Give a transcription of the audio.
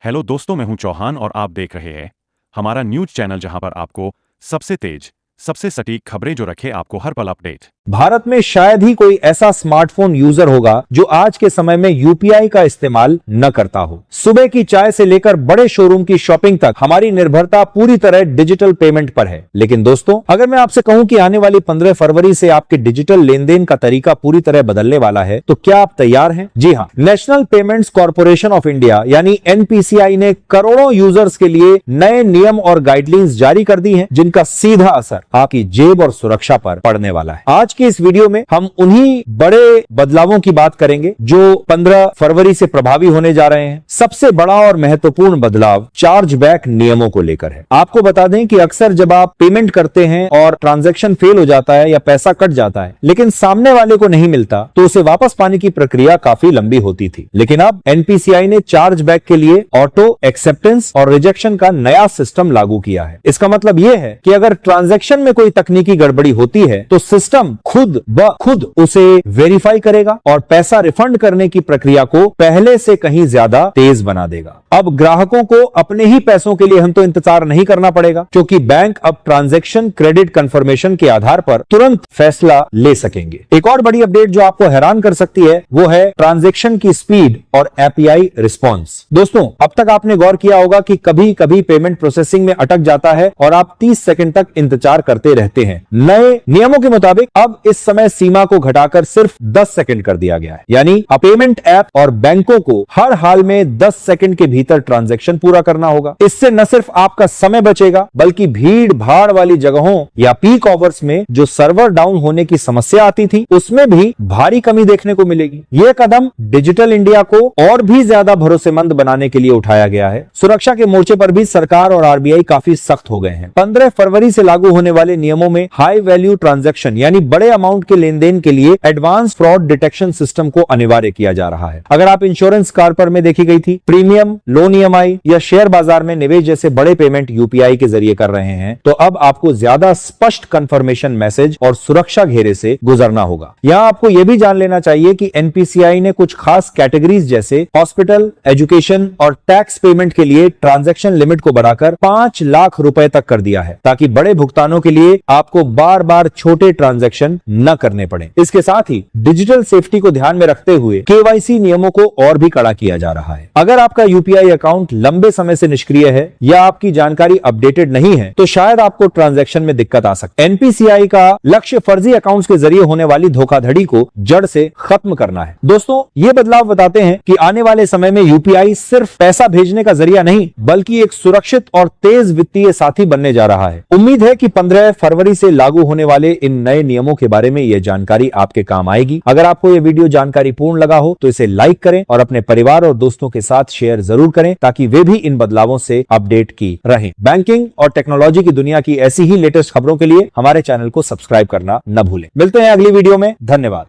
Hello दोस्तों, मैं हूं चौहान और आप देख रहे हैं हमारा न्यूज चैनल, जहां पर आपको सबसे तेज, सबसे सटीक खबरें जो रखे आपको हर पल अपडेट। भारत में शायद ही कोई ऐसा स्मार्टफोन यूजर होगा जो आज के समय में यूपीआई का इस्तेमाल न करता हो। सुबह की चाय से लेकर बड़े शोरूम की शॉपिंग तक हमारी निर्भरता पूरी तरह डिजिटल पेमेंट पर है। लेकिन दोस्तों, अगर मैं आपसे कहूं कि आने वाली 15 फरवरी से आपके डिजिटल लेन देन का तरीका पूरी तरह बदलने वाला है, तो क्या आप तैयार हैं? जी हाँ, national payments corporation of India यानी एनपीसीआई ने करोड़ों यूजर्स के लिए नए नियम और गाइडलाइंस जारी कर दी हैं, जिनका सीधा असर आपकी जेब और सुरक्षा पर पड़ने वाला है। आज की इस वीडियो में हम उन्हीं बड़े बदलावों की बात करेंगे जो 15 फरवरी से प्रभावी होने जा रहे हैं। सबसे बड़ा और महत्वपूर्ण बदलाव चार्जबैक नियमों को लेकर है। आपको बता दें कि अक्सर जब आप पेमेंट करते हैं और ट्रांजैक्शन फेल हो जाता है या पैसा कट जाता है, लेकिन सामने वाले को नहीं मिलता, तो उसे वापस पाने की प्रक्रिया काफी लंबी होती थी। लेकिन अब एनपीसीआई ने चार्जबैक के लिए ऑटो एक्सेप्टेंस और रिजेक्शन का नया सिस्टम लागू किया है। इसका मतलब यह है कि अगर ट्रांजैक्शन में कोई तकनीकी गड़बड़ी होती है तो सिस्टम खुद ब खुद उसे वेरीफाई करेगा और पैसा रिफंड करने की प्रक्रिया को पहले से कहीं ज्यादा तेज बना देगा। अब ग्राहकों को अपने ही पैसों के लिए हम तो इंतजार नहीं करना पड़ेगा, क्योंकि बैंक अब ट्रांजैक्शन क्रेडिट कंफर्मेशन के आधार पर तुरंत फैसला ले सकेंगे। एक और बड़ी अपडेट जो आपको हैरान कर सकती है वो है ट्रांजैक्शन की स्पीड और एपीआई रिस्पॉन्स। दोस्तों, अब तक आपने गौर किया होगा कि कभी कभी पेमेंट प्रोसेसिंग में अटक जाता है और आप 30 सेकंड तक इंतजार करते रहते हैं। नए नियमों के मुताबिक अब इस समय सीमा को घटाकर सिर्फ 10 सेकंड कर दिया गया है। यानी अब पेमेंट ऐप और बैंकों को हर हाल में 10 सेकंड के भीतर ट्रांजैक्शन पूरा करना होगा। इससे न सिर्फ आपका समय बचेगा, बल्कि भीड़ भाड़ वाली जगहों या पीक आवर्स में जो सर्वर डाउन होने की समस्या आती थी, उसमें भी भारी कमी देखने को मिलेगी। यह कदम डिजिटल इंडिया को और भी ज्यादा भरोसेमंद बनाने के लिए उठाया गया है। सुरक्षा के मोर्चे पर भी सरकार और आरबीआई काफी सख्त हो गए हैं। 15 फरवरी से लागू होने वाले नियमों में हाई वैल्यू ट्रांजैक्शन यानी बड़े अमाउंट के लेन देन के लिए एडवांस फ्रॉड डिटेक्शन सिस्टम को अनिवार्य किया जा रहा है। अगर आप इंश्योरेंस कार्पर में देखी गई थी, प्रीमियम, लोन ईएमआई या शेयर बाजार में निवेश जैसे बड़े पेमेंट यूपीआई के जरिए कर रहे हैं, तो अब आपको ज्यादा स्पष्ट कंफर्मेशन मैसेज और सुरक्षा घेरे से गुजरना होगा। यहां आपको यह भी जान लेना चाहिए कि एनपीसीआई ने कुछ खास कैटेगरीज जैसे हॉस्पिटल, एजुकेशन और टैक्स पेमेंट के लिए ट्रांजैक्शन लिमिट को बढ़ाकर 5 लाख रुपए तक कर दिया है, ताकि बड़े भुगतानों के लिए आपको बार बार छोटे ट्रांजैक्शन न करने पड़े। इसके साथ ही डिजिटल सेफ्टी को ध्यान में रखते हुए केवाईसी नियमों को और भी कड़ा किया जा रहा है। अगर आपका यूपीआई अकाउंट लंबे समय से निष्क्रिय है या आपकी जानकारी अपडेटेड नहीं है, तो शायद आपको ट्रांजैक्शन में दिक्कत आ सकती है। एनपीसीआई का लक्ष्य फर्जी अकाउंट्स के जरिए होने वाली धोखाधड़ी को जड़ से खत्म करना है। दोस्तों, ये बदलाव बताते हैं कि आने वाले समय में यूपीआई सिर्फ पैसा भेजने का जरिया नहीं, बल्कि एक सुरक्षित और तेज वित्तीय साथी बनने जा रहा है। उम्मीद है कि 15 फरवरी से लागू होने वाले इन नए नियमों के बारे में यह जानकारी आपके काम आएगी। अगर आपको यह वीडियो जानकारी पूर्ण लगा हो तो इसे लाइक करें और अपने परिवार और दोस्तों के साथ शेयर जरूर करें, ताकि वे भी इन बदलावों से अपडेट की रहें। बैंकिंग और टेक्नोलॉजी की दुनिया की ऐसी ही लेटेस्ट खबरों के लिए हमारे चैनल को सब्सक्राइब करना न भूलें। मिलते हैं अगली वीडियो में। धन्यवाद।